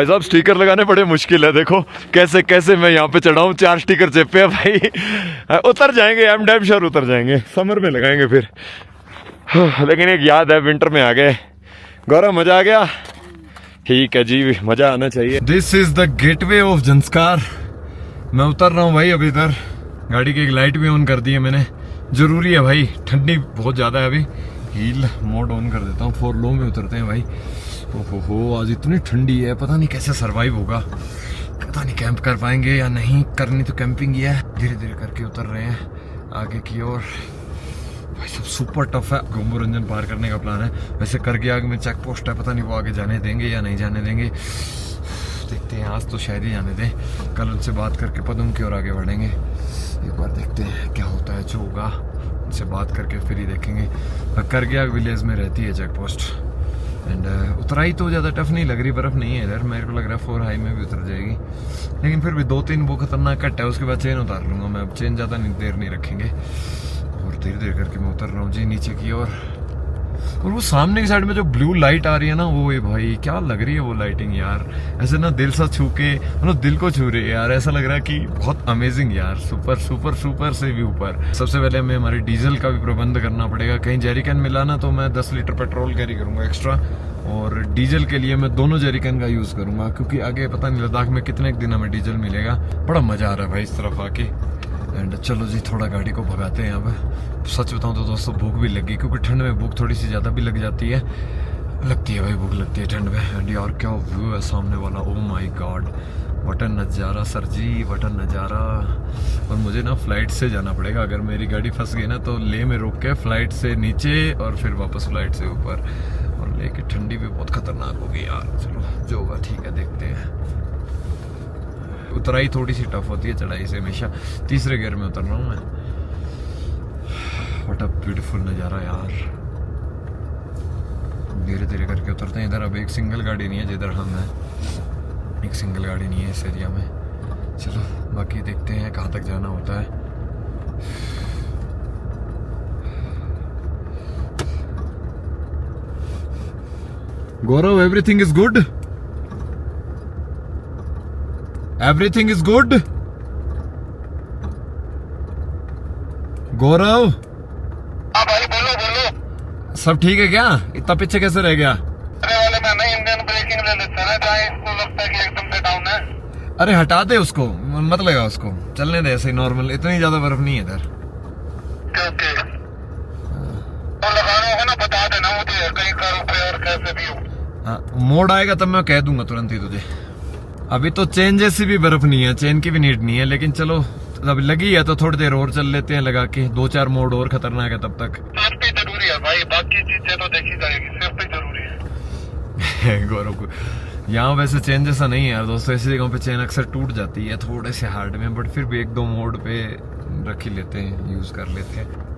भाई साहब स्टिकर लगाने बड़े मुश्किल है, देखो कैसे कैसे मैं यहाँ पे चढ़ा हूँ, 4 स्टिकर चेपे है भाई। उतर जाएंगे, हम डैम श्योर उतर जाएंगे, समर में लगाएंगे फिर। लेकिन एक याद है, विंटर में आ गए। गौरव मजा आ गया? ठीक है जी, मजा आना चाहिए। This is the gateway of Zanskar. मैं उतर रहा हूँ भाई अभी इधर। गाड़ी की एक लाइट भी ऑन कर दी है मैंने, जरूरी है भाई, ठंडी बहुत ज्यादा है अभी। हील मोड ऑन कर देता हूँ, 4 लो में उतरते हैं भाई। ओहो आज इतनी ठंडी है, पता नहीं कैसे सरवाइव होगा, पता नहीं कैंप कर पाएंगे या नहीं। करनी तो कैंपिंग ही है। धीरे धीरे करके उतर रहे हैं आगे की ओर। भाई सब सुपर टफ है। गोम्बू रंजन पार करने का प्लान है। वैसे करके आगे में चेक पोस्ट है, पता नहीं वो आगे जाने देंगे या नहीं जाने देंगे, देखते हैं। आज तो शायद ही जाने दें, कल उनसे बात करके पदम की ओर आगे बढ़ेंगे। एक बार देखते हैं क्या होता है, जो होगा उनसे बात करके फिर ही देखेंगे। करगिया विलेज में रहती है चेक पोस्ट। एंड उतराई तो ज़्यादा टफ नहीं लग रही, बर्फ़ नहीं है इधर। मेरे को लग रहा है 4 हाई में भी उतर जाएगी, लेकिन फिर भी 2-3 वो खतरनाक कट है, उसके बाद चेन उतार लूँगा मैं। अब चेन ज़्यादा देर नहीं रखेंगे और धीरे धीरे करके मैं उतर रहा हूँ जी नीचे की ओर। और वो सामने की साइड में जो ब्लू लाइट आ रही है ना, वो भाई क्या लग रही है वो लाइटिंग यार, ऐसे ना दिल सा छू के, मतलब दिल को छू रही है यार। ऐसा लग रहा है कि बहुत अमेजिंग यार, सुपर सुपर सुपर से भी ऊपर। सबसे पहले हमें हमारे डीजल का भी प्रबंध करना पड़ेगा। कहीं जेरिकन मिला ना तो मैं 10 लीटर पेट्रोल कैरी करूंगा एक्स्ट्रा, और डीजल के लिए मैं दोनों जेरिकन का यूज करूंगा, क्योंकि आगे पता नहीं लद्दाख में कितने दिन हमें डीजल मिलेगा। बड़ा मजा आ रहा है भाई इस तरफ आके। एंड चलो जी थोड़ा गाड़ी को भगाते हैं अब। सच बताऊं तो दोस्तों भूख भी लगी, क्योंकि ठंड में भूख थोड़ी सी ज़्यादा भी लग जाती है, लगती है भाई, भूख लगती है ठंड में। एंड यार क्या व्यू है सामने वाला, oh my God, what a नज़ारा सर जी, व्हाट अ नज़ारा। और मुझे ना फ्लाइट से जाना पड़ेगा, अगर मेरी गाड़ी फंस गई ना तो ले में रोक के फ्लाइट से नीचे और फिर वापस फ्लाइट से ऊपर। और ले की ठंडी भी बहुत खतरनाक होगी यार। चलो जो होगा ठीक है, देखते हैं। उतराई थोड़ी सी टफ होती है चढ़ाई से हमेशा। तीसरे गियर में उतर रहा हूँ मैं। व्हाट अ ब्यूटीफुल नज़ारा यार। धीरे धीरे करके उतरते हैं इधर। अब एक सिंगल गाड़ी नहीं है जिधर हम हैं, एक सिंगल गाड़ी नहीं है इस एरिया में। चलो बाकी देखते हैं कहाँ तक जाना होता है। Gaurav everything is good, everything is good. Gaurav हाँ भाई बोलो बोलो। सब ठीक है क्या? इतना पीछे कैसे रह गया? अरे वाले में ना इंडियन ब्रेकिंग ले लेता है, जहाँ इसको लगता है कि एकदम से डाउन है। अरे हटा दे उसको, मत लगा उसको, चलने दे ऐसे ही नॉर्मल। इतनी ज्यादा बर्फ नहीं है इधर। ओके तो लगाना होगा ना, बता देना मुझे कहीं का रुपये और कैसे भी हो। हाँ, मोड़ आएगा तब मैं कह दूंगा तुरंत ही तुझे। अभी तो चेन जैसी भी बर्फ नहीं है, चेन की भी नीड नहीं है, लेकिन चलो अब लगी है तो थोड़ी देर और चल लेते हैं लगा के। 2-4 मोड़ और खतरनाक है तब तक। सेफ्टी जरूरी है भाई, बाकी चीजें तो देखी जाएगी, सेफ्टी जरूरी है। गौरव को यहाँ वैसे चेन जैसा नहीं है यार दोस्तों, ऐसी जगहों पे चेन अक्सर टूट जाती है थोड़े से हार्ड में, बट फिर भी 1-2 मोड़ पे रख ही लेते हैं, यूज कर लेते हैं।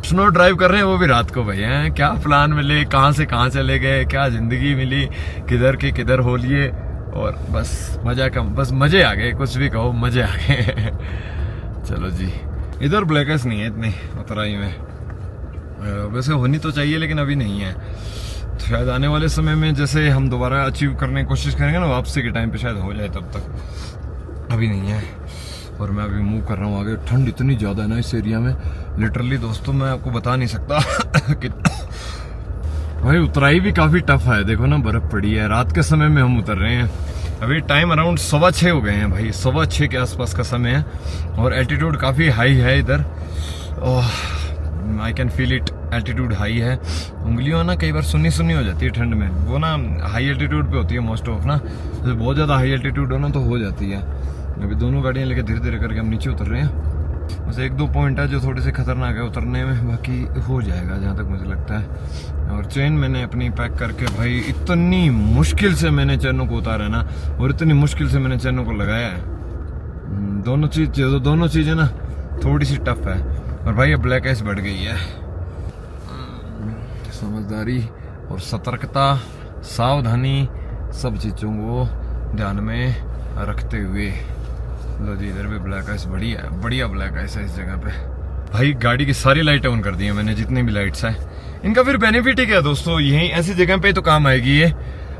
स्नो ड्राइव कर रहे हैं वो भी रात को भाई हैं। क्या प्लान मिले, कहाँ से कहाँ चले गए, क्या जिंदगी मिली, किधर के किधर हो लिए, और बस मजा कम, बस मजे आ गए, कुछ भी कहो मजे आ गए। चलो जी इधर ब्लैकेस नहीं है इतनी उतराई में, वैसे होनी तो चाहिए लेकिन अभी नहीं है। तो शायद आने वाले समय में जैसे हम दोबारा अचीव करने की कोशिश करेंगे ना वापसी के टाइम पे शायद हो जाए, तब तक अभी नहीं है। और मैं अभी मूव कर रहा हूँ आगे। ठंड इतनी ज़्यादा है ना इस एरिया में, लिटरली दोस्तों मैं आपको बता नहीं सकता कि भाई उतराई भी काफ़ी टफ है। देखो ना बर्फ़ पड़ी है, रात के समय में हम उतर रहे हैं। अभी टाइम अराउंड 6:15 हो गए हैं भाई, 6:15 के आसपास का समय है, और एल्टीट्यूड काफ़ी हाई है इधर। I can feel it, altitude high है। उंगलियों ना कई बार सुन्नी सुन्नी हो जाती है ठंड में, वो ना हाई एल्टीट्यूड पे होती है मोस्ट ऑफ ना, तो बहुत ज़्यादा हाई एल्टीट्यूड हो ना तो हो जाती है। अभी दोनों गाड़ियाँ लेके धीरे धीरे करके हम नीचे उतर रहे हैं। बस 1-2 पॉइंट है जो थोड़े से खतरनाक है उतरने में, बाकी हो जाएगा जहाँ तक मुझे लगता है। और चेन मैंने अपनी पैक करके भाई इतनी मुश्किल से मैंने चैनों को उतारा है ना, और इतनी मुश्किल से मैंने चैनों को लगाया है। दोनों चीज़ें ना थोड़ी सी टफ है। और भाई अब ब्लैक आइस बढ़ गई है। समझदारी और सतर्कता, सावधानी, सब चीज़ों को ध्यान में रखते हुए लो जी, इधर भी ब्लैक आइस बढ़िया है, बढ़िया ब्लैक आइस है इस जगह पे। भाई गाड़ी की सारी लाइटें ऑन कर दी हैं मैंने, जितनी भी लाइट्स हैं। इनका फिर बेनिफिट ही क्या दोस्तों, यही ऐसी जगह पे तो काम आएगी ये।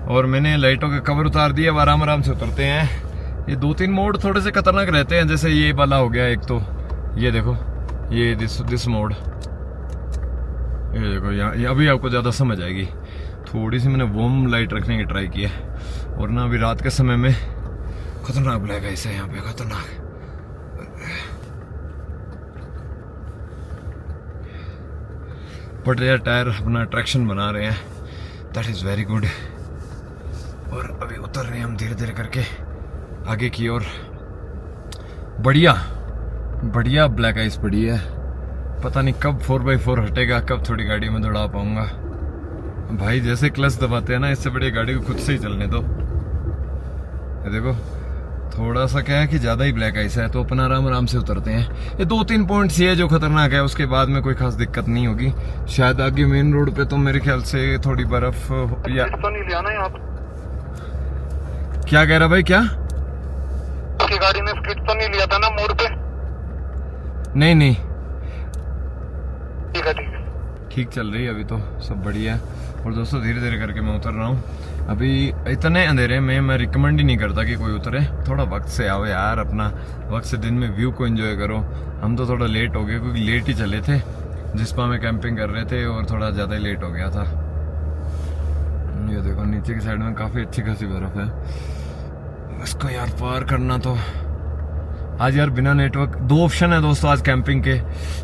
और मैंने लाइटों के कवर उतार दिए, अब आराम आराम से उतरते हैं। ये 2-3 मोड थोड़े से खतरनाक रहते हैं, जैसे ये वाला हो गया एक, तो ये देखो, ये दिस मोड, ये देखो यहाँ, ये अभी आपको ज़्यादा समझ आएगी। थोड़ी सी मैंने वॉर्म लाइट रखने की ट्राई की है, और ना अभी रात के समय में खतरनाक ब्लैक आइस है यहाँ पे, खतरनाक। बट यार टायर अपना ट्रैक्शन बना रहे हैं, दैट इज़ वेरी गुड। और अभी उतर रहे हैं हम धीरे धीरे करके आगे की ओर। बढ़िया बढ़िया ब्लैक आइस पड़ी है, पता नहीं कब 4x4 हटेगा, कब थोड़ी गाड़ी में दौड़ा पाऊंगा। भाई जैसे क्लच दबाते हैं ना, इससे बड़ी गाड़ी को खुद से ही चलने दो। ये देखो थोड़ा सा क्या है कि ज़्यादा ही ब्लैक आइस है, तो अपन आराम आराम से उतरते हैं। ये 2-3 पॉइंट्स ये है जो खतरनाक है, उसके बाद में कोई खास दिक्कत नहीं होगी। शायद आगे मेन रोड पे तो मेरे ख्याल से थोड़ी बर्फ या तो नहीं लिया ना यहाँ पे? क्या कह रहा भाई, क्या? उसकी गाड़ी ने स्किट तो नहीं लिया था ना मोड़ पे? नहीं नहीं, ठीक है ठीक है। ठीक चल रही है अभी तो, सब बढ़िया है। और दोस्तों धीरे धीरे करके मैं उतर रहा हूँ। अभी इतने अंधेरे में मैं रिकमेंड ही नहीं करता कि कोई उतरे, थोड़ा वक्त से आओ यार, अपना वक्त से दिन में व्यू को एंजॉय करो। हम तो थोड़ा लेट हो गए, क्योंकि लेट ही चले थे, जिसपा में कैंपिंग कर रहे थे, और थोड़ा ज़्यादा ही लेट हो गया था। ये देखो नीचे की साइड में काफ़ी अच्छी खासी बर्फ है। इसको यार पार करना तो आज यार बिना नेटवर्क, 2 ऑप्शन है दोस्तों आज कैंपिंग के,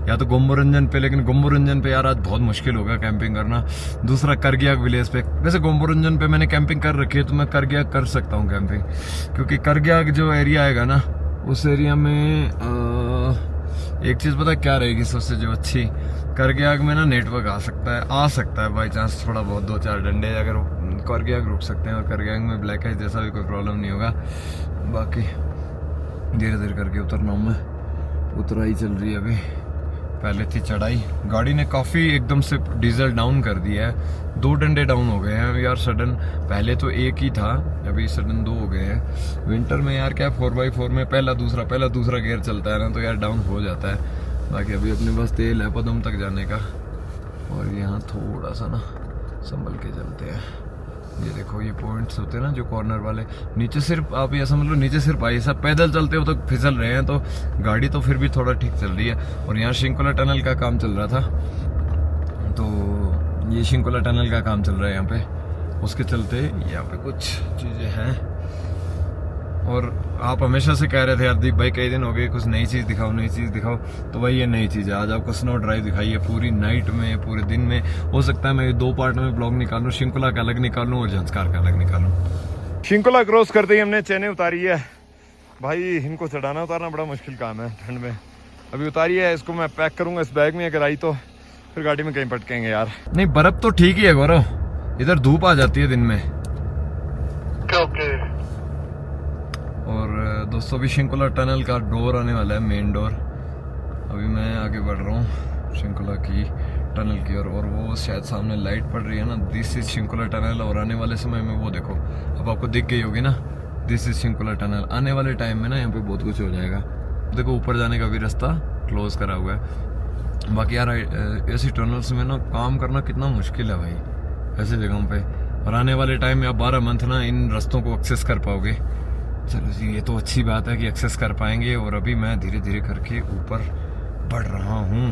या तो गोम्बोरंजन पे, लेकिन गोम्बोरंजन पे यार आज बहुत मुश्किल होगा कैंपिंग करना। दूसरा करगियाग विलेज पे, वैसे गोम्बोरंजन पे मैंने कैंपिंग कर रखी है, तो मैं करगियाग कर सकता हूँ कैंपिंग, क्योंकि करगियाग जो एरिया आएगा ना, उस एरिया में एक चीज़ पता क्या रहेगी सबसे जो अच्छी, करगियाग में ना नेटवर्क आ सकता है बाई चांस, थोड़ा बहुत 2-4 डंडे अगर करगियाग रुक सकते हैं। और करगियाग में ब्लैक आइस जैसा भी कोई प्रॉब्लम नहीं होगा। बाकी धीरे धीरे करके उतरना हूँ मैं, उतराई चल रही है अभी, पहले थी चढ़ाई। गाड़ी ने काफ़ी एकदम से डीजल डाउन कर दिया है, 2 डंडे डाउन हो गए हैं यार सडन। पहले तो 1 ही था, अभी सडन 2 हो गए हैं। विंटर में यार क्या 4x4 में पहला दूसरा गियर चलता है ना, तो यार डाउन हो जाता है। बाकी अभी अपने पास तेल है पदम तक जाने का, और यहाँ थोड़ा सा ना संभल के चलते हैं। ये देखो ये पॉइंट्स होते हैं ना जो कॉर्नर वाले, नीचे सिर्फ आप ये समझ लो, नीचे सिर्फ आई सब पैदल चलते हो तो फिसल रहे हैं, तो गाड़ी तो फिर भी थोड़ा ठीक चल रही है। और यहाँ शिंकुला टनल का काम चल रहा था, तो ये शिंकुला टनल का काम चल रहा है यहाँ पे, उसके चलते यहाँ पे कुछ चीज़ें हैं। और आप हमेशा से कह रहे थे यार दीप भाई कई दिन हो गए कुछ नई चीज़ दिखाओ, तो भाई ये नई चीज़ है। आज आपको स्नो ड्राइव दिखाई है, पूरी नाइट में, पूरे दिन में। हो सकता है मैं 2 पार्ट में ब्लॉग निकालूं, शिंकुला का अलग निकालूं और झंस्कार का अलग निकालूं। शिंकुला क्रॉस करते ही हमने चेनें उतारी है भाई, इनको चढ़ाना उतारना बड़ा मुश्किल काम है ठंड में। अभी उतारी है, इसको मैं पैक करूंगा इस बैग में, अगर आई तो फिर गाड़ी में कहीं पटकेंगे यार। नहीं बर्फ तो ठीक ही है गौरव, इधर धूप आ जाती है दिन में। ओके। और दोस्तों अभी शिंकुला टनल का डोर आने वाला है, मेन डोर। अभी मैं आगे बढ़ रहा हूँ शिंकुला की टनल की ओर, और वो शायद सामने लाइट पड़ रही है ना, दिस इज शिंकुला टनल। और आने वाले समय में वो देखो, अब आपको दिख गई होगी ना, दिस इज शिंकुला टनल। आने वाले टाइम में ना यहाँ पे बहुत कुछ हो जाएगा। देखो ऊपर जाने का भी रास्ता क्लोज करा हुआ है। बाकी यार ऐसी टनल्स में ना काम करना कितना मुश्किल है भाई, ऐसी जगहों पे। और आने वाले टाइम में आप 12 मंथ ना इन रास्तों को एक्सेस कर पाओगे। चलो जी, ये तो अच्छी बात है कि एक्सेस कर पाएंगे। और अभी मैं धीरे धीरे करके ऊपर बढ़ रहा हूँ।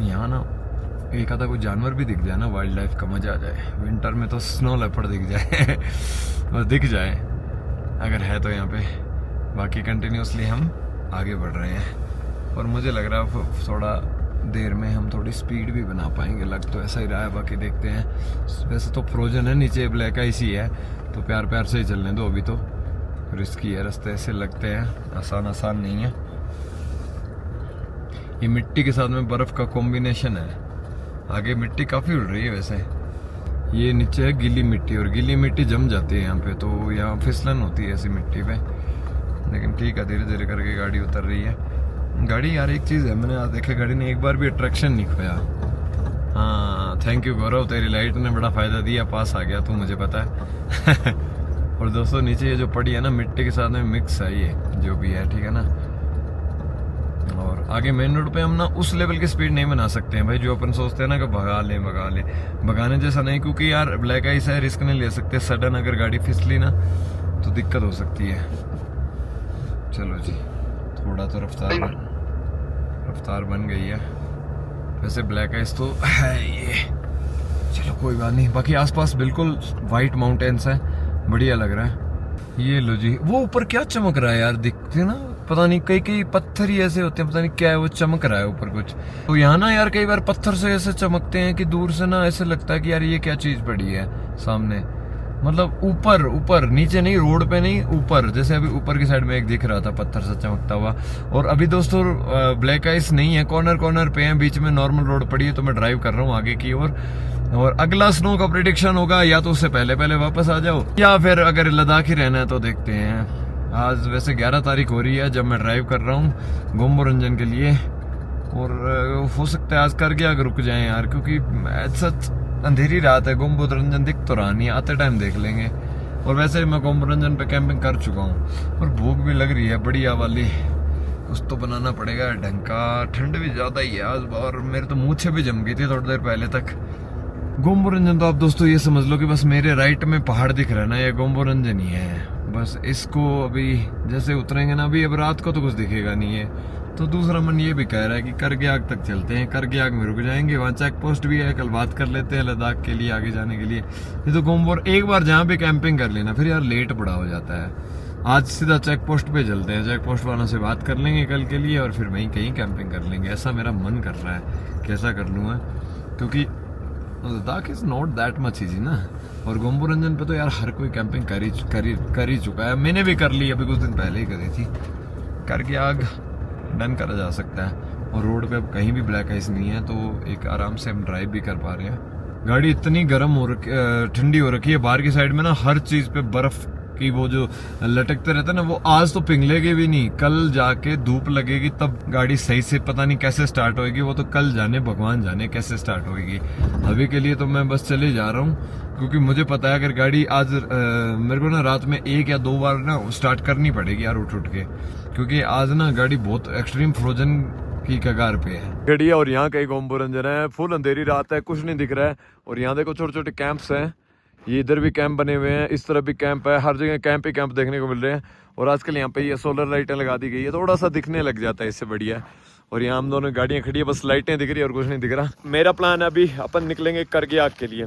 यहाँ ना एक आधा कोई जानवर भी दिख जाए ना, वाइल्ड लाइफ का मजा आ जाए। विंटर में तो स्नो लेपर्ड दिख जाए बस दिख जाए अगर है तो यहाँ पे। बाकी कंटिन्यूसली हम आगे बढ़ रहे हैं, और मुझे लग रहा है थोड़ा देर में हम थोड़ी स्पीड भी बना पाएंगे, लग तो ऐसा ही रहा है। बाकी देखते हैं। वैसे तो फ्रोजन है नीचे, ब्लैक आइस ही है, तो प्यार प्यार से ही चलने दो। अभी तो रिस्की है, रास्ते ऐसे लगते हैं, आसान नहीं है। ये मिट्टी के साथ में बर्फ का कॉम्बिनेशन है। आगे मिट्टी काफ़ी उड़ रही है वैसे। ये नीचे है गीली मिट्टी, और गीली मिट्टी जम जाती है यहाँ पे, तो यहाँ फिसलन होती है ऐसी मिट्टी पे। लेकिन ठीक है, धीरे धीरे करके गाड़ी उतर रही है। गाड़ी यार एक चीज़ है, मैंने आज देखा गाड़ी ने एक बार भी अट्रैक्शन नहीं खोया। हाँ थैंक यू गौरव, तेरी लाइट ने बड़ा फ़ायदा दिया, पास आ गया तू, मुझे पता है और दोस्तों नीचे ये जो पड़ी है ना मिट्टी के साथ में मिक्स है ये जो भी है, ठीक है ना। और आगे मेन रोड पे हम ना उस लेवल की स्पीड नहीं बना सकते हैं भाई, जो अपन सोचते हैं ना कि भगा ले भगाने जैसा नहीं, क्योंकि यार ब्लैक आइस है, रिस्क नहीं ले सकते। सडन अगर गाड़ी फिसली ना तो दिक्कत हो सकती है। चलो जी, थोड़ा तो रफ्तार बन गई है। वैसे ब्लैक आइस तो है ये, चलो कोई बात नहीं। बाकी आसपास बिल्कुल वाइट माउंटेन्स है, बढ़िया लग रहा है। ये लो जी, वो ऊपर क्या चमक रहा है यार, दिखते ना, पता नहीं कई पत्थर ही ऐसे होते हैं, पता नहीं क्या है वो चमक रहा है ऊपर कुछ। तो यहाँ ना यार कई बार पत्थर से ऐसे चमकते हैं कि दूर से ना ऐसे लगता है कि यार ये क्या चीज पड़ी है सामने, मतलब ऊपर नीचे नहीं, रोड पे नहीं, ऊपर। जैसे अभी ऊपर की साइड में एक दिख रहा था पत्थर से चमकता हुआ। और अभी दोस्तों ब्लैक आइस नहीं है, कॉर्नर पे है, बीच में नॉर्मल रोड पड़ी है। तो मैं ड्राइव कर रहा हूँ आगे की ओर, और अगला स्नो का प्रेडिक्शन होगा या तो उससे पहले वापस आ जाओ, या फिर अगर लद्दाख ही रहना है तो देखते हैं। आज वैसे 11 तारीख हो रही है जब मैं ड्राइव कर रहा हूँ गोम्बो रंजन के लिए, और हो सकता है आज करके आगे रुक जाएं यार, क्योंकि सच अंधेरी रात है, गोम्बो रंजन दिख तो रहा नहीं, आते टाइम देख लेंगे। और वैसे मैं गोम्बो रंजन पे कैंपिंग कर चुका हूँ, और भूख भी लग रही है बढ़िया वाली, कुछ तो बनाना पड़ेगा ढंग का। ठंड भी ज्यादा ही है आज, और मेरे तो मुँह भी जम गई थी थोड़ी देर पहले तक। गोम्बो रंजन तो आप दोस्तों ये समझ लो कि बस मेरे राइट में पहाड़ दिख रहा है ना, ये गोम्बो रंजन ही है। बस इसको अभी जैसे उतरेंगे ना, अभी अब रात को तो कुछ दिखेगा नहीं है। तो दूसरा मन ये भी कह रहा है कि करगियाग तक चलते हैं, करगियाग में रुक जाएंगे, वहाँ चेक पोस्ट भी है, कल बात कर लेते हैं लद्दाख के लिए आगे जाने के लिए। ये तो गोम्बो एक बार जहाँ पे कैंपिंग कर लेना, फिर यार लेट बड़ा हो जाता है। आज सीधा चेक पोस्ट पे चलते हैं, चेक पोस्ट वालों से बात कर लेंगे कल के लिए, और फिर वहीं कहीं कैंपिंग कर लेंगे। ऐसा मेरा मन कर रहा है, कैसा कर लूँगा, क्योंकि Ladakh is not that much easy ना। और गोम्बो रंजन पे तो यार हर कोई कैंपिंग कर ही चुका है, मैंने भी कर ली, अभी कुछ दिन पहले ही करी थी। करके आग डन करा जा सकता है, और रोड पे अब कहीं भी ब्लैक आइस नहीं है, तो एक आराम से हम ड्राइव भी कर पा रहे हैं। गाड़ी इतनी गर्म हो रखी, ठंडी हो रखी है, बाहर की साइड में ना हर चीज पे बर्फ की वो जो लटकते रहते हैं ना, वो आज तो पिघलेगी भी नहीं, कल जाके धूप लगेगी तब गाड़ी सही से पता नहीं कैसे स्टार्ट होएगी, वो तो कल जाने भगवान जाने कैसे स्टार्ट होएगी। अभी के लिए तो मैं बस चले जा रहा हूँ, क्योंकि मुझे पता है अगर गाड़ी आज मेरे को ना रात में 1 या 2 बार ना स्टार्ट करनी पड़ेगी यार उठ के, क्योंकि आज ना गाड़ी बहुत एक्सट्रीम फ्रोजन की कगार पे है गाड़ी। और यहाँ कई गोम्बो रंजन है, फुल अंधेरी रात है, कुछ नहीं दिख रहा है। और यहाँ देखो छोटे छोटे कैंप्स हैं, ये इधर भी कैंप बने हुए हैं, इस तरफ भी कैंप है, हर जगह कैंप ही कैंप देखने को मिल रहे हैं। और आजकल यहाँ पे ये सोलर लाइटें लगा दी गई है, थोड़ा सा दिखने लग जाता है, इससे बढ़िया। और यहाँ हम दोनों गाड़ियाँ खड़ी है, बस लाइटें दिख रही है और कुछ नहीं दिख रहा। मेरा प्लान है अभी अपन निकलेंगे करगियाग के लिए,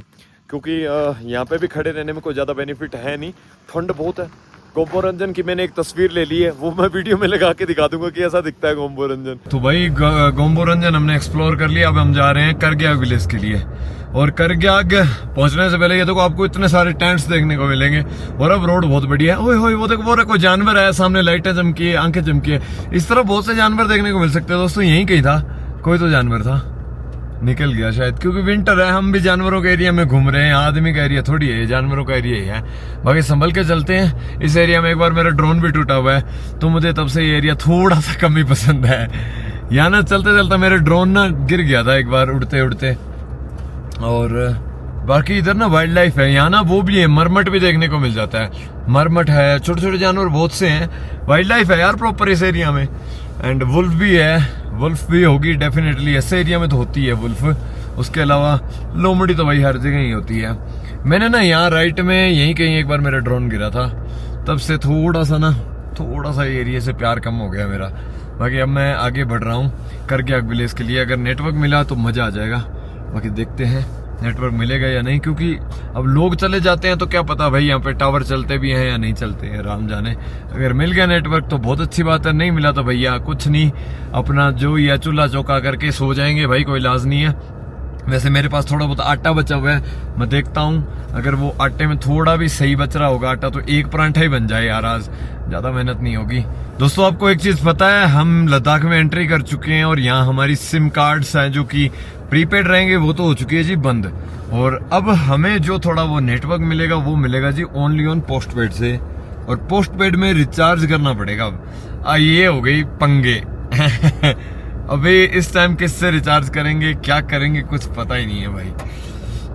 क्योंकि यहाँ पे भी खड़े रहने में कोई ज़्यादा बेनिफिट है नहीं, ठंड बहुत है। गोम्बो रंजन की मैंने एक तस्वीर ले ली है, वो मैं वीडियो में लगा के दिखा दूंगा कि ऐसा दिखता है गोम्बो रंजन। तो भाई गोम्बो रंजन हमने एक्सप्लोर कर लिया, अब हम जा रहे हैं करगियाग विलेज के लिए। और करगियाग पहुंचने से पहले ये देखो आपको इतने सारे टेंट्स देखने को मिलेंगे, और अब रोड बहुत बढ़िया है। ओए होए वो देखो, वो कोई जानवर है सामने, लाइटें चमकी है, आंखें चमकी है। इस तरह बहुत से जानवर देखने को मिल सकते हैं दोस्तों। यहीं कहीं था कोई तो जानवर था, निकल गया शायद, क्योंकि विंटर है, हम भी जानवरों के एरिया में घूम रहे हैं, आदमी का एरिया थोड़ी है, जानवरों का एरिया ही है। बाकी संभल के चलते हैं। इस एरिया में एक बार मेरा ड्रोन भी टूटा हुआ है, तो मुझे तब से ये एरिया थोड़ा सा कम ही पसंद है। यहाँ ना चलते चलते मेरे ड्रोन ना गिर गया था एक बार उड़ते उड़ते। और बाकी इधर ना वाइल्ड लाइफ है, यहाँ ना वो भी है, मरमट भी देखने को मिल जाता है, मरमट है, छोटे छोटे जानवर बहुत से हैं, वाइल्ड लाइफ है यार प्रॉपर इस एरिया में। एंड वुल्फ भी है, वुल्फ भी होगी डेफिनेटली, ऐसे एरिया में तो होती है वुल्फ। उसके अलावा लोमड़ी तो भाई हर जगह ही होती है। मैंने ना यहाँ राइट में यहीं कहीं एक बार मेरा ड्रोन गिरा था, तब से थोड़ा सा एरिया से प्यार कम हो गया मेरा। बाकी अब मैं आगे बढ़ रहा हूँ करगियाग विलेज के लिए। अगर नेटवर्क मिला तो मजा आ जाएगा, बाकी देखते हैं नेटवर्क मिलेगा या नहीं, क्योंकि अब लोग चले जाते हैं तो क्या पता भाई यहाँ पे टावर चलते भी हैं या नहीं चलते हैं, राम जाने। अगर मिल गया नेटवर्क तो बहुत अच्छी बात है, नहीं मिला तो भैया कुछ नहीं, अपना जो ये चूल्हा चौका करके सो जाएंगे भाई, कोई इलाज नहीं है। वैसे मेरे पास थोड़ा बहुत आटा बचा हुआ है, मैं देखता हूँ अगर वो आटे में थोड़ा भी सही बच रहा होगा आटा तो एक परांठा ही बन जाए यार, आज ज्यादा मेहनत नहीं होगी। दोस्तों आपको एक चीज पता है, हम लद्दाख में एंट्री कर चुके हैं, और यहाँ हमारी सिम कार्ड्स हैं जो कि प्रीपेड रहेंगे, वो तो हो चुकी है जी बंद। और अब हमें जो थोड़ा वो नेटवर्क मिलेगा वो मिलेगा जी ओनली ऑन पोस्ट पेड से, और पोस्ट पेड में रिचार्ज करना पड़ेगा। अब ये हो गई पंगे अभी इस टाइम किससे रिचार्ज करेंगे, क्या करेंगे, कुछ पता ही नहीं है भाई।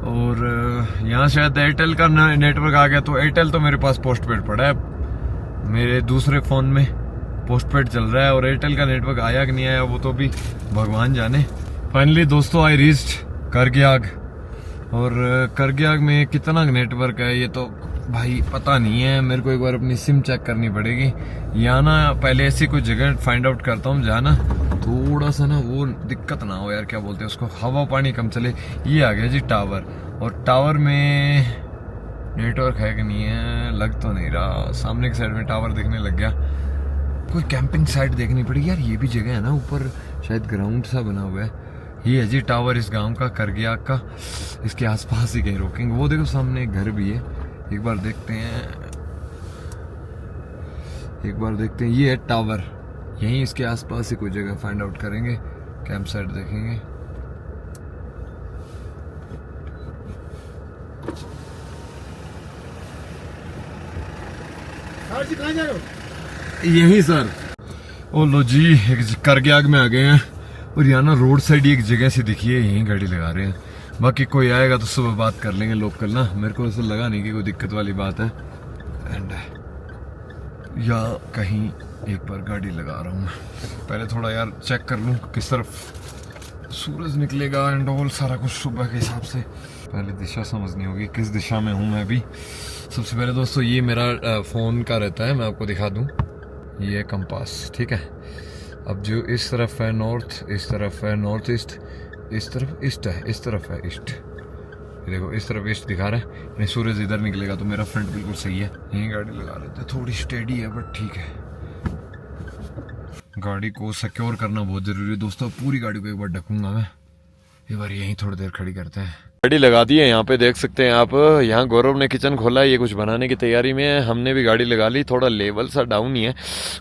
और यहाँ शायद एयरटेल का नेटवर्क आ गया, तो एयरटेल तो मेरे पास पोस्ट पेड पड़ा है, मेरे दूसरे फ़ोन में पोस्ट पेड चल रहा है, और एयरटेल का नेटवर्क आया कि नहीं आया वो तो भी भगवान जाने। फाइनली दोस्तों आई रीच्ड करग्याग, और करग्याग में कितना नेटवर्क है ये तो भाई पता नहीं है, मेरे को एक बार अपनी सिम चेक करनी पड़ेगी। यहाँ ना पहले ऐसी कोई जगह फाइंड आउट करता हूँ जहाँ ना थोड़ा सा ना वो दिक्कत ना हो यार, क्या बोलते हैं उसको, हवा पानी कम चले। ये आ गया जी टावर, और टावर में नेटवर्क है कि नहीं है, लग तो नहीं रहा। सामने की साइड में टावर दिखने लग गया, कोई कैंपिंग साइट देखनी पड़ेगी यार। ये भी जगह है ना ऊपर, शायद ग्राउंड सा बना हुआ है। ये है जी टावर इस गांव का, करग्याग का, इसके आसपास ही कहीं रोकेंगे। वो देखो सामने एक घर भी है, एक बार देखते हैं, एक बार देखते हैं। ये है टावर, यहीं इसके आसपास ही कोई जगह फाइंड आउट करेंगे, कैंप साइट देखेंगे। सर जी कहाँ जा रहे हो? यही सर। ओ लो जी, एक करग्याग में आ गए हैं, और यहाँ ना रोड साइड एक जगह से दिखी है, यहीं गाड़ी लगा रहे हैं। बाकी कोई आएगा तो सुबह बात कर लेंगे लोकल ना, मेरे को ऐसा लगा नहीं कि कोई दिक्कत वाली बात है। एंड या कहीं एक बार गाड़ी लगा रहा हूँ, पहले थोड़ा यार चेक कर लूँ किस तरफ सूरज निकलेगा एंड ऑल सारा कुछ सुबह के हिसाब से। पहले दिशा समझनी होगी, किस दिशा में हूँ मैं अभी। सबसे पहले दोस्तों ये मेरा फ़ोन का रहता है, मैं आपको दिखा दूँ, ये है कंपास, ठीक है। अब जो इस तरफ है नॉर्थ, इस तरफ है नॉर्थ ईस्ट, इस तरफ ईस्ट है, इस तरफ है ईस्ट। ये देखो इस तरफ ईस्ट दिखा रहा है, नहीं सूरज इधर निकलेगा तो मेरा फ्रंट बिल्कुल सही है। यहीं गाड़ी लगा लेते हैं, थोड़ी स्टेडी है बट ठीक है। गाड़ी को सिक्योर करना बहुत ज़रूरी है दोस्तों, पूरी गाड़ी को एक बार ढकूंगा मैं। एक बार यहीं थोड़ी देर खड़ी करते हैं। गाड़ी लगा दी है, यहाँ पे देख सकते हैं आप। यहाँ गौरव ने किचन खोला है, ये कुछ बनाने की तैयारी में है। हमने भी गाड़ी लगा ली, थोड़ा लेवल सा डाउन ही है,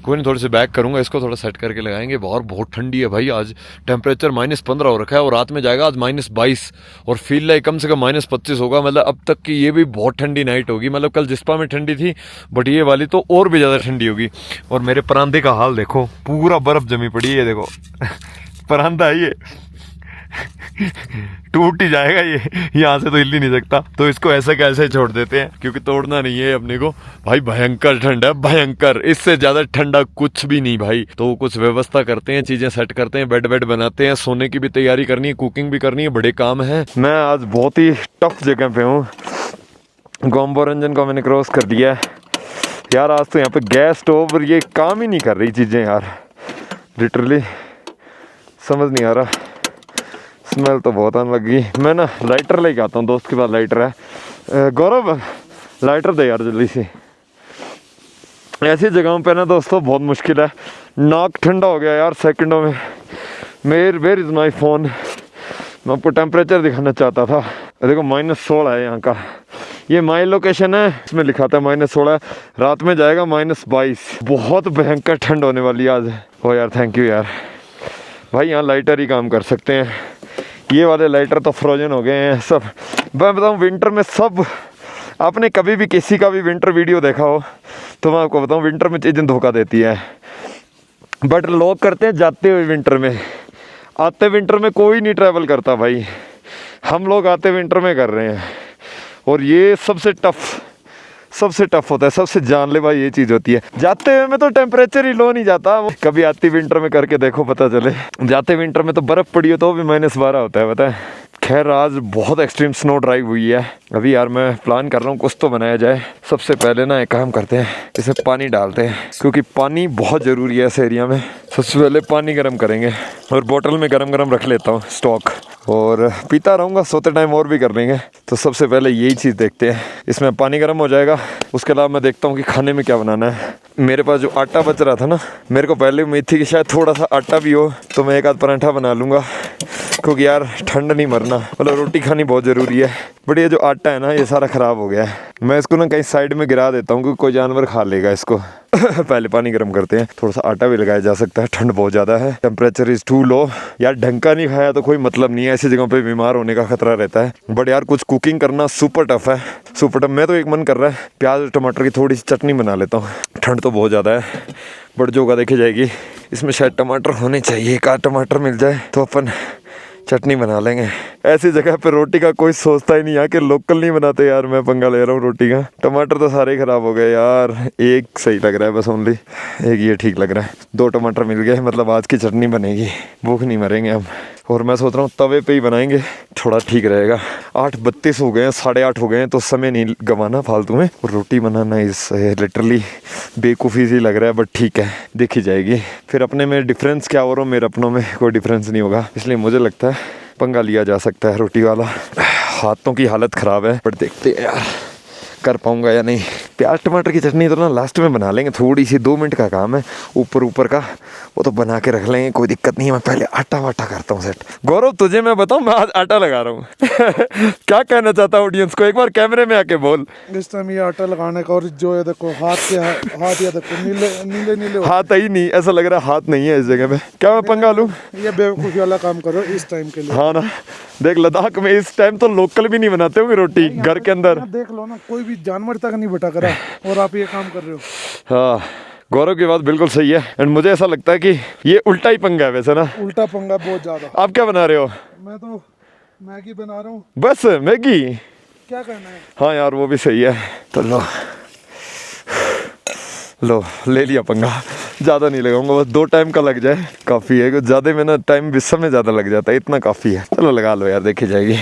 कोई नहीं, थोड़े से बैक करूंगा इसको, थोड़ा सेट करके लगाएंगे। बहुत ठंडी है भाई, आज टेम्परेचर -15 हो रखा है, और रात में जाएगा आज -22, और फील लाइक कम से कम -25 होगा। मतलब अब तक की ये भी बहुत ठंडी नाइट होगी। मतलब कल जिस्पा में ठंडी थी, बट ये वाली तो और भी ज़्यादा ठंडी होगी। और मेरे परांदे का हाल देखो, पूरा बर्फ जमी पड़ी है, देखो परांदा है ये टूट ही जाएगा ये, यहाँ से तो हिल ही नहीं सकता। तो इसको ऐसे कैसे छोड़ देते हैं, क्योंकि तोड़ना नहीं है अपने को। भाई भयंकर ठंड है, भयंकर, इससे ज्यादा ठंडा कुछ भी नहीं भाई। तो कुछ व्यवस्था करते हैं, चीजें सेट करते हैं, बेड वेड बनाते हैं, सोने की भी तैयारी करनी है, कुकिंग भी करनी है, बड़े काम है। मैं आज बहुत ही टफ जगह पे हूँ, गोम्बो रंजन को मैंने क्रॉस कर दिया है यार। आज तो यहाँ पे गैस स्टोव ये काम ही नहीं कर रही चीजें यार, लिटरली समझ नहीं आ रहा। स्मेल तो बहुत आने लगी। मैं ना लाइटर लेके आता हूँ, दोस्त के पास लाइटर है। गौरव लाइटर दे यार जल्दी से। ऐसी जगहों पे ना दोस्तों बहुत मुश्किल है, नाक ठंडा हो गया यार सेकंडों में। Where is my phone. मैं आपको टेम्परेचर दिखाना चाहता था, देखो -16 है यहाँ का। ये माई लोकेशन है, इसमें लिखा था -16, रात में जाएगा -22। बहुत भयंकर ठंड होने वाली आज। हो यार थैंक यू यार भाई, यहाँ लाइटर ही काम कर सकते हैं। ये वाले लाइटर तो फ्रोजन हो गए हैं सब। मैं बताऊँ विंटर में सब, आपने कभी भी किसी का भी विंटर वीडियो देखा हो तो मैं आपको बताऊँ विंटर में चीज़ें धोखा देती है। बट लोग करते हैं जाते हुए विंटर में, आते विंटर में कोई नहीं ट्रैवल करता भाई। हम लोग आते विंटर में कर रहे हैं, और ये सबसे टफ होता है, सबसे जानलेवा ये चीज़ होती है। जाते हुए में तो टेम्परेचर ही लो नहीं जाता, कभी आती विंटर में करके देखो पता चले। जाते विंटर में तो बर्फ़ पड़ी हो तो भी -12 होता है, पता है। खैर आज बहुत एक्सट्रीम स्नो ड्राइव हुई है। अभी यार मैं प्लान कर रहा हूँ कुछ तो बनाया जाए। सबसे पहले ना एक काम करते हैं, इसमें पानी डालते हैं, क्योंकि पानी बहुत ज़रूरी है इस एरिया में। सबसे पहले पानी गर्म करेंगे, और बोतल में गरम रख लेता हूँ स्टॉक, और पीता रहूँगा, सोते टाइम और भी कर लेंगे। तो सबसे पहले यही चीज़ देखते हैं, इसमें पानी गर्म हो जाएगा। उसके अलावा मैं देखता हूँ कि खाने में क्या बनाना है। मेरे पास जो आटा बच रहा था ना, मेरे को पहले उम्मीद थी कि शायद थोड़ा सा आटा भी हो तो मैं एक आध पराठा बना लूँगा, क्योंकि यार ठंड नहीं मरना, मतलब रोटी खानी बहुत ज़रूरी है। बट ये जो आटा है ना, ये सारा ख़राब हो गया है। मैं इसको ना कहीं साइड में गिरा देता हूँ, क्योंकि कोई जानवर खा लेगा इसको। पहले पानी गर्म करते हैं, थोड़ा सा आटा भी लगाया जा सकता है, ठंड बहुत ज़्यादा है, टेम्परेचर इज़ टू लो। यार ढंग का नहीं खाया तो कोई मतलब नहीं है, ऐसी जगहों पे बीमार होने का खतरा रहता है। बट यार कुछ कुकिंग करना सुपर टफ है, सुपर टफ। मैं तो एक मन कर रहा है प्याज और टमाटर की थोड़ी सी चटनी बना लेता हूँ। ठंड तो बहुत ज़्यादा है, बट जो का देखी जाएगी। इसमें शायद टमाटर होने चाहिए, एक आध टमाटर मिल जाए तो अपन चटनी बना लेंगे। ऐसी जगह पे रोटी का कोई सोचता ही नहीं, यहाँ के लोकल नहीं बनाते यार। मैं पंगा ले रहा हूँ रोटी का। टमाटर तो सारे खराब हो गए यार, एक सही लग रहा है बस ओनली, एक ये ठीक लग रहा है। 2 टमाटर मिल गए, मतलब आज की चटनी बनेगी, भूख नहीं मरेंगे हम। और मैं सोच रहा हूँ तवे पे ही बनाएंगे, थोड़ा ठीक रहेगा। 8:32 हो गए हैं, 8:30 हो गए हैं, तो समय नहीं गंवाना फालतू में। और रोटी बनाना इस लिटरली बेवकूफ़ी सी लग रहा है, बट ठीक है, देखी जाएगी। फिर अपने में डिफरेंस क्या हो रहा, मेरे अपनों में कोई डिफरेंस नहीं होगा, इसलिए मुझे लगता है पंगा लिया जा सकता है रोटी वाला। हाथों की हालत ख़राब है, बट देखते हैं यार कर पाऊंगा या नहीं। प्याज टमाटर की चटनी तो ना लास्ट में बना लेंगे, थोड़ी सी 2 मिनट का काम है, ऊपर का वो तो बना के रख लेंगे, कोई दिक्कत नहीं है। मैं पहले आटा वाटा करता हूँ सेट। गौरव तुझे मैं बताऊँ, मैं आज आटा लगा रहा हूँ। क्या कहना चाहता हूँ ऑडियंस को, एक बार कैमरे में आके बोल। इस टाइम ये आटा लगाने का, और जो है देखो हाथ या देखो नीले नीले हाथ ही नहीं, ऐसा लग रहा है हाथ नहीं है इस जगह पे। क्या मैं पंगा लूँ? ये बेवकूफ़ी वाला काम करो इस टाइम के लिए। हाँ ना, देख लद्दाख में इस टाइम तो लोकल भी नहीं बनाते होंगे रोटी घर के अंदर। देख लो ना, कोई भी जानवर तक नहीं बटा करा, और आप ये काम कर रहे हो। हाँ, गौरव की बात बिल्कुल सही है। एंड मुझे ऐसा लगता है कि ये उल्टा ही पंगा है वैसे ना। उल्टा पंगा बहुत ज्यादा। आप क्या बना रहे हो? मैं तो मैगी बना रहा हूँ। बस मैगी? क्या करना है? हाँ यार वो भी सही है। तो लो ले लिया पंगा। ज़्यादा नहीं लगाऊंगा, बस 2 टाइम का लग जाए काफ़ी है, कुछ ज़्यादा में ना टाइम विस्म में ज़्यादा लग जाता है, इतना काफ़ी है। चलो लगा लो यार, देखी जाएगी।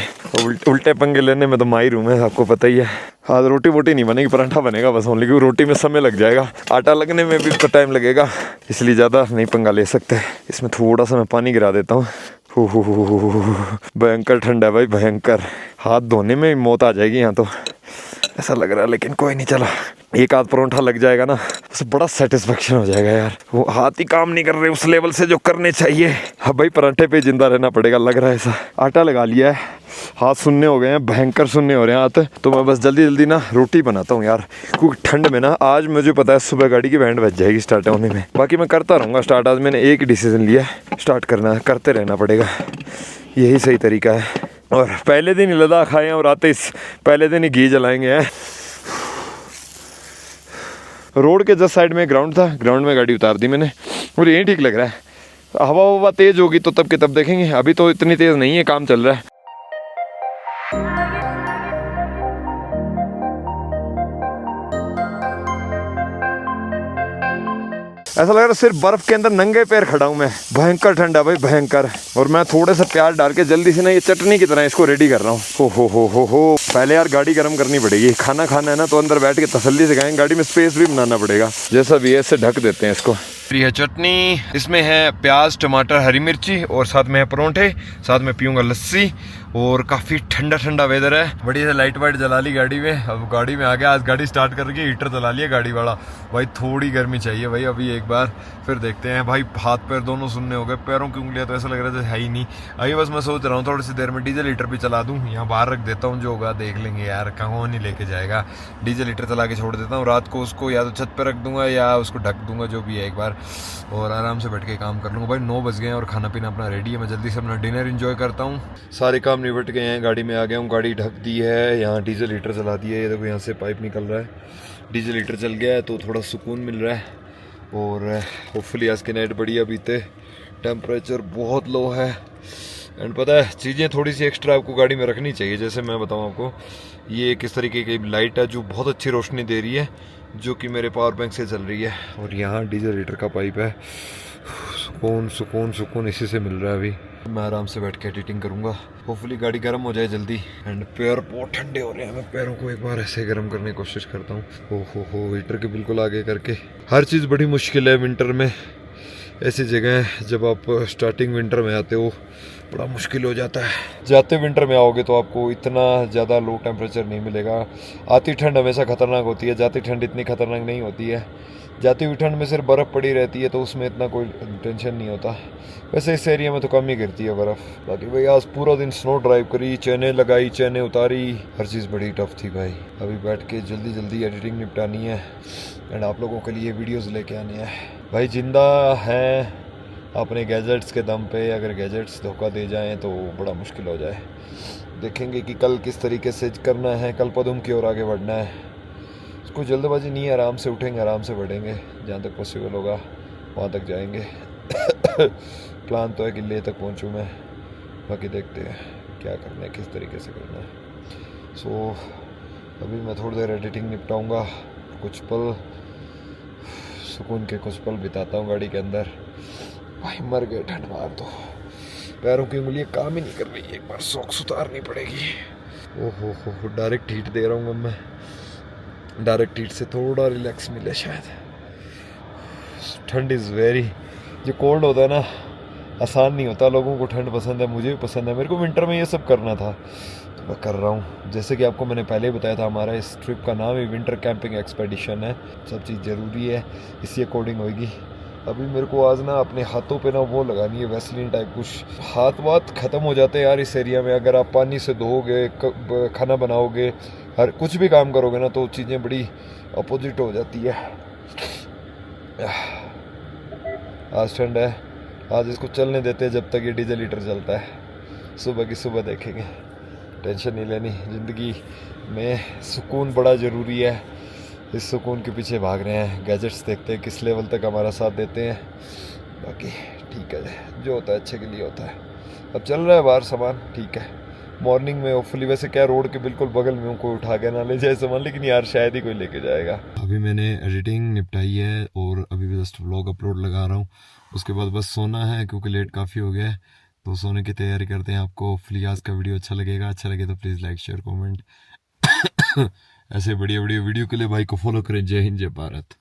उल्टे पंगे लेने में तो माहिर हूँ मैं, आपको पता ही है। आज रोटी वोटी नहीं बनेगी, पराठा बनेगा बस ओनली, क्योंकि रोटी में समय लग जाएगा, आटा लगने में भी तो टाइम लगेगा, इसलिए ज़्यादा नहीं पंगा ले सकते। इसमें थोड़ा सा मैं पानी गिरा देता हूँ। भयंकर ठंडा है भाई, भयंकर। हाथ धोने में मौत आ जाएगी यहाँ तो, ऐसा लग रहा है। लेकिन कोई नहीं, चलो एक आध परोंठा लग जाएगा ना, उससे बड़ा सेटिस्फेक्शन हो जाएगा यार। वो हाथ ही काम नहीं कर रहे उस लेवल से जो करने चाहिए। हाँ भाई, पराठे पे जिंदा रहना पड़ेगा लग रहा है ऐसा। आटा लगा लिया है, हाथ सुनने हो गए हैं, भयंकर सुनने हो रहे हैं हाथ। तो मैं बस जल्दी जल्दी ना रोटी बनाता हूँ यार, क्योंकि ठंड में ना आज मुझे पता है सुबह गाड़ी की बैंड बज जाएगी स्टार्ट होने में। बाकी मैं करता रहूँगा स्टार्ट, आज मैंने एक डिसीजन लिया है, स्टार्ट करना है, करते रहना पड़ेगा, यही सही तरीका है। और पहले दिन ही लद्दाख आए हैं और आते इस पहले दिन ही घी जलाएंगे हैं। रोड के जस्ट साइड में ग्राउंड था, ग्राउंड में गाड़ी उतार दी मैंने, और यही ठीक लग रहा है। हवा तेज़ होगी तो तब के तब देखेंगे, अभी तो इतनी तेज़ नहीं है, काम चल रहा है। ऐसा लग रहा है सिर्फ बर्फ के अंदर नंगे पैर खड़ा हूँ मैं, भयंकर ठंडा भाई, भयंकर। और मैं थोड़े से प्याज डाल के जल्दी से ना ये चटनी की तरह इसको रेडी कर रहा हूँ। हो पहले यार गाड़ी गर्म करनी पड़ेगी, खाना खाना है ना, तो अंदर बैठ के तसल्ली से खाएंगे, गाड़ी में स्पेस भी बनाना पड़ेगा। जैसा भी है, इससे ढक देते हैं इसको। ये चटनी, इसमें है प्याज टमाटर हरी मिर्ची, और साथ में है परोंठे, साथ में पीऊँगा लस्सी। और काफ़ी ठंडा ठंडा वेदर है, बढ़िया से लाइट वाइट जला ली गाड़ी में। अब गाड़ी में आ गया, आज गाड़ी स्टार्ट करके हीटर जला लिया गाड़ी वाला। भाई थोड़ी गर्मी चाहिए भाई अभी एक बार, फिर देखते हैं। भाई हाथ पैर दोनों सुनने हो गए, पैरों की उंगलियां तो ऐसा लग रहा है है ही नहीं। अभी बस मैं सोच रहा हूँ थोड़ी सी देर में डीजल हीटर भी चला दूँ, यहाँ बाहर रख देता हूँ, जो होगा देख लेंगे यार, कहाँ नहीं लेके जाएगा। डीजल हीटर चला के छोड़ देता हूँ, रात को उसको या तो छत पर रख दूंगा या उसको ढक दूंगा, जो भी है एक बार, और आराम से बैठ के काम कर लूँगा। भाई 9 बज गए हैं और खाना पीना अपना रेडी है, मैं जल्दी से अपना डिनर एंजॉय करता हूँ। सारे काम निपट गए हैं, गाड़ी में आ गया हूँ, गाड़ी ढक दी है, यहाँ डीजल हीटर चला दिया है, ये देखो यहाँ से पाइप निकल रहा है, डीजल हीटर चल गया है तो थोड़ा सुकून मिल रहा है। और होपफुली आज की नाइट बढ़िया बीते। टेम्परेचर बहुत लो है, एंड पता है चीज़ें थोड़ी सी एक्स्ट्रा आपको गाड़ी में रखनी चाहिए। जैसे मैं बताऊँ आपको, ये किस तरीके की लाइट है जो बहुत अच्छी रोशनी दे रही है, जो कि मेरे पावर बैंक से चल रही है। और यहाँ डीजल हीटर का पाइप है, सुकून सुकून सुकून इसी से मिल रहा है। अभी मैं आराम से बैठ के एडिटिंग करूँगा, होपफुली गाड़ी गर्म हो जाए जल्दी। एंड पैर बहुत ठंडे हो रहे हैं, मैं पैरों को एक बार ऐसे गर्म करने की कोशिश करता हूँ। हो हीटर के बिल्कुल आगे करके। हर चीज़ बड़ी मुश्किल है विंटर में, ऐसी जगह जब आप स्टार्टिंग विंटर में आते हो बड़ा मुश्किल हो जाता है। जाते विंटर में आओगे तो आपको इतना ज़्यादा लो टेम्परेचर नहीं मिलेगा। आती ठंड हमेशा खतरनाक होती है, जाती ठंड इतनी खतरनाक नहीं होती है। जाती हुई ठंड में सिर्फ बर्फ़ पड़ी रहती है तो उसमें इतना कोई टेंशन नहीं होता। वैसे इस एरिया में तो कम ही गिरती है बर्फ़। बाकी भाई आज पूरा दिन स्नो ड्राइव करी, चैनें लगाई, चैनें उतारी, हर चीज़ बड़ी टफ थी भाई। अभी बैठ के जल्दी जल्दी एडिटिंग निपटानी है एंड आप लोगों के लिए वीडियोस लेके आने हैं। भाई जिंदा हैं अपने गैजेट्स के दम पे, अगर गैजेट्स धोखा दे जाएं तो बड़ा मुश्किल हो जाए। देखेंगे कि कल किस तरीके से करना है, कल पदम की ओर आगे बढ़ना है। कोई जल्दबाजी नहीं है, आराम से उठेंगे, आराम से बढ़ेंगे, जहाँ तक पॉसिबल होगा वहाँ तक जाएंगे। प्लान तो है कि लेह तक पहुँचूँ मैं, बाकी देखते हैं क्या करना है, किस तरीके से करना है। सो अभी मैं थोड़ी देर एडिटिंग निपटाऊंगा, कुछ पल सुकून के कुछ पल बिताता हूँ गाड़ी के अंदर। भाई मर गए ठंड मार तो, पैरों की उंगलियां काम ही नहीं कर रही, एक बार सॉक्स उतारनी पड़ेगी। ओहो हो, डायरेक्ट हीट दे रहा हूँ मैं, डायरेक्ट हीट से थोड़ा रिलैक्स मिले शायद। ठंड इज़ वेरी, जो कोल्ड होता है ना आसान नहीं होता, लोगों को ठंड पसंद है, मुझे भी पसंद है, मेरे को विंटर में ये सब करना था तो मैं कर रहा हूँ। जैसे कि आपको मैंने पहले ही बताया था, हमारा इस ट्रिप का नाम ही विंटर कैंपिंग एक्सपेडिशन है। सब चीज़ ज़रूरी है, इसी अकॉर्डिंग होगी। अभी मेरे को आज ना अपने हाथों पे ना वो लगानी है वैसलीन टाइप कुछ, हाथ वाथ ख़त्म हो जाते हैं यार इस एरिया में। अगर आप पानी से धोओगे, खाना बनाओगे, हर कुछ भी काम करोगे ना तो चीज़ें बड़ी अपोजिट हो जाती है। आज ठंड है, आज इसको चलने देते हैं जब तक ये डीजल हीटर चलता है। सुबह की सुबह देखेंगे, टेंशन नहीं लेनी। ज़िंदगी में सुकून बड़ा ज़रूरी है, इस सुकून के पीछे भाग रहे हैं। गैजेट्स देखते हैं किस लेवल तक हमारा साथ देते हैं, बाकी ठीक है, जो होता है अच्छे के लिए होता है। अब चल रहा है बाहर सामान, ठीक है। मॉर्निंग में होपफुली, वैसे क्या रोड के बिल्कुल बगल में हूँ, कोई उठा के ना ले जाए सामान, लेकिन यार शायद ही कोई लेके जाएगा। अभी मैंने एडिटिंग निपटाई है और अभी जस्ट व्लॉग अपलोड लगा रहा हूँ, उसके बाद बस सोना है क्योंकि लेट काफ़ी हो गया है, तो सोने की तैयारी करते हैं। आपको होपफुली आज का वीडियो अच्छा लगेगा, अच्छा लगे तो प्लीज़ लाइक शेयर कमेंट। ऐसे बढ़िया बढ़िया वीडियो के लिए भाई को फॉलो करें। जय हिंद, जय भारत।